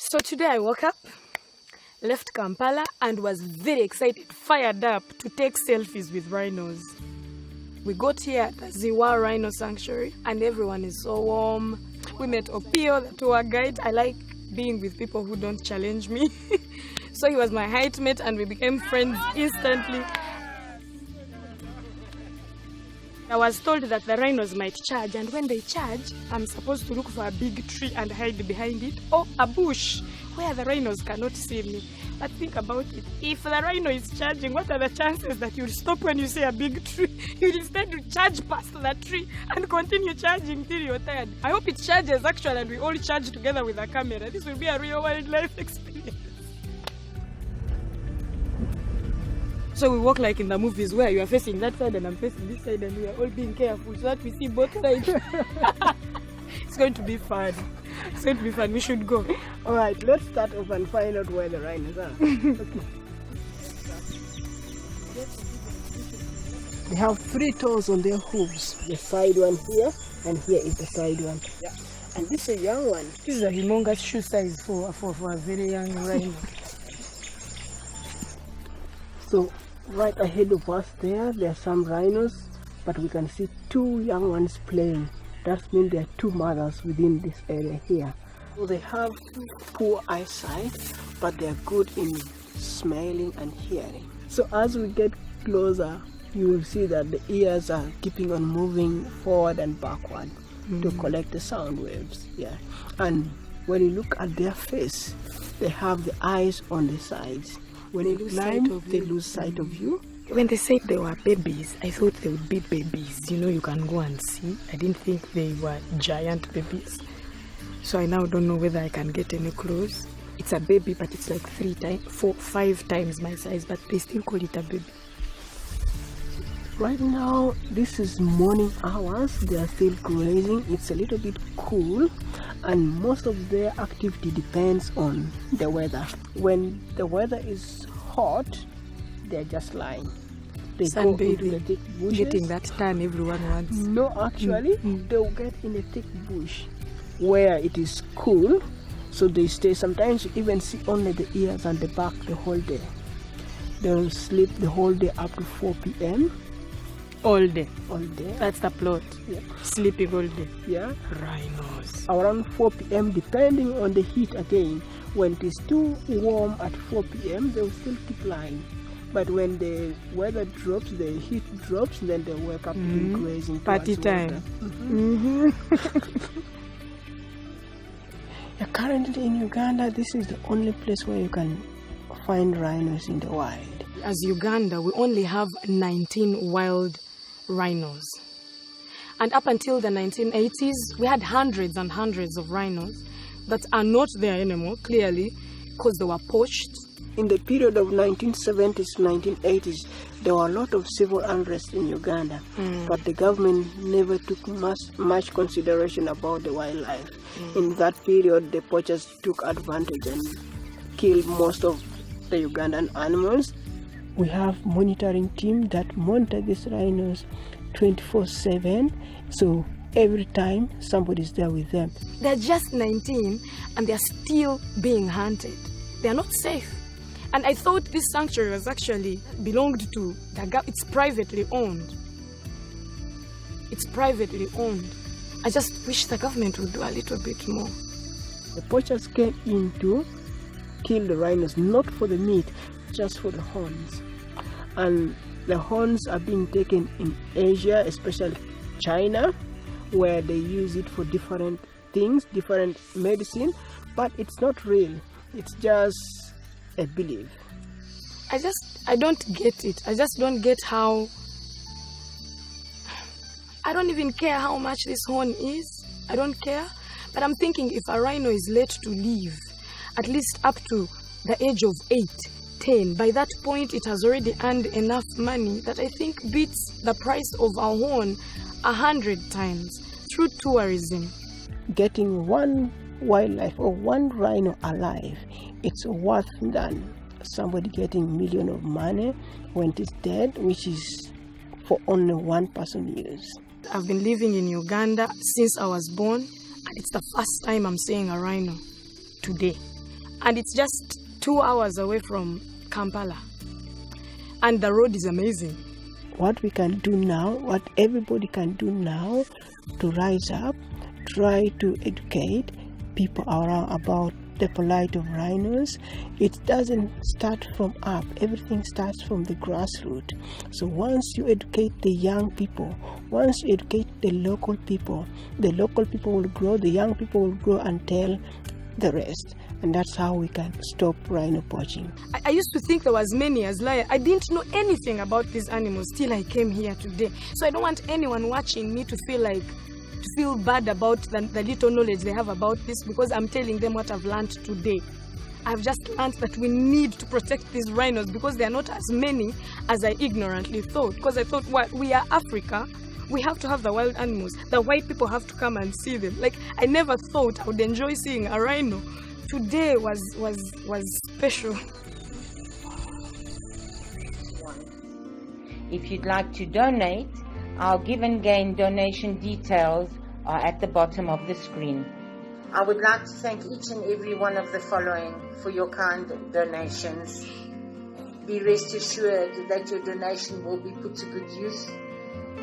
So today I woke up, left Kampala and was very excited, fired up to take selfies with rhinos. We got here at the Ziwa Rhino Sanctuary and everyone is so warm. We met Opio, the tour guide. I like being with people who don't challenge me. So he was my height mate and we became friends instantly. I was told that the rhinos might charge, and when they charge, I'm supposed to look for a big tree and hide behind it, or a bush where the rhinos cannot see me. But think about it. If the rhino is charging, what are the chances that you'll stop when you see a big tree? You'll instead charge past the tree and continue charging till you're tired. I hope it charges actually and we all charge together with a camera. This will be a real wildlife experience. So we walk like in the movies where you are facing that side and I'm facing this side and we are all being careful so that we see both sides. It's going to be fun. It's going to be fun. We should go. All right, let's start off and find out where the rhinos are. Okay. They have 3 toes on their hooves. The side one here and here is the side one. Yeah. And this is a young one. This is a humongous shoe size for a very young rhino. So right ahead of us there are some rhinos, but we can see 2 young ones playing. That means there are 2 mothers within this area here. So they have poor eyesight, but they are good in smelling and hearing. So as we get closer, you will see that the ears are keeping on moving forward and backward to collect the sound waves. Yeah, and when you look at their face, they have the eyes on the sides. When they lose sight of you. They lose sight of you. When they said they were babies, I thought they would be babies. You know, you can go and see. I didn't think they were giant babies. So I now don't know whether I can get any close. It's a baby, but it's like 5 times my size, but they still call it a baby. Right now, this is morning hours. They are still grazing. It's a little bit cool, and most of their activity depends on the weather. When the weather is hot, they're just lying. They go into the thick bushes. Getting that tan everyone wants. No, actually, they'll get in a thick bush where it is cool, so they stay. Sometimes you even see only the ears and the back the whole day. They'll sleep the whole day up to 4 p.m. All day. All day. That's the plot. Yeah. Sleeping all day. Yeah. Rhinos. Around 4 p.m. depending on the heat again. When it is too warm at 4 p.m. they'll still keep lying. But when the weather drops, the heat drops, then they wake up to be grazing. Party time. Yeah, currently in Uganda, this is the only place where you can find rhinos in the wild. As Uganda, we only have 19 wild rhinos. And up until the 1980s, we had hundreds and hundreds of rhinos that are not there anymore, clearly, because they were poached. In the period of 1970s to 1980s, there were a lot of civil unrest in Uganda, but the government never took much consideration about the wildlife. In that period, the poachers took advantage and killed most of the Ugandan animals. We have monitoring team that monitor these rhinos 24/7, so every time somebody's there with them. They're just 19 and they're still being hunted. They're not safe. And I thought this sanctuary was actually belonged to the government. It's privately owned. It's privately owned. I just wish the government would do a little bit more. The poachers came in to kill the rhinos, not for the meat, just for the horns. And the horns are being taken in Asia, especially China, where they use it for different things, different medicine, but it's not real. It's just a belief. I don't get it. I just don't get how. I don't even care how much this horn is. I don't care. But I'm thinking if a rhino is let to live, at least up to the age of 8, 10, by that point it has already earned enough money that I think beats the price of a horn 100 times through tourism. Getting one wildlife or one rhino alive, it's worth than somebody getting millions of money when it is dead, which is for only one person use. I've been living in Uganda since I was born, and it's the first time I'm seeing a rhino today. and it's just 2 hours away from Kampala. And the road is amazing. What we can do now, what everybody can do now to rise up, try to educate people around about the plight of rhinos. It doesn't start from up, everything starts from the grassroots. So once you educate the young people, once you educate the local people will grow, the young people will grow and tell the rest. And that's how we can stop rhino poaching. I used to think there was many as lions. I didn't know anything about these animals till I came here today. So I don't want anyone watching me to feel bad about the little knowledge they have about this, because I'm telling them what I've learned today. I've just learned that we need to protect these rhinos because they are not as many as I ignorantly thought. Because I thought, well, we are Africa, we have to have the wild animals. The white people have to come and see them. Like, I never thought I would enjoy seeing a rhino. Today was special. If you'd like to donate, our Give and Gain donation details are at the bottom of the screen. I would like to thank each and every one of the following for your kind donations. Be rest assured that your donation will be put to good use,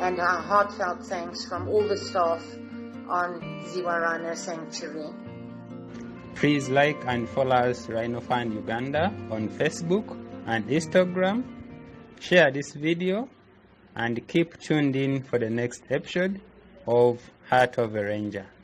and our heartfelt thanks from all the staff on Ziwa Rhino Sanctuary. Please like and follow us, Rhino Fund Uganda, on Facebook and Instagram. Share this video and keep tuned in for the next episode of Heart of a Ranger.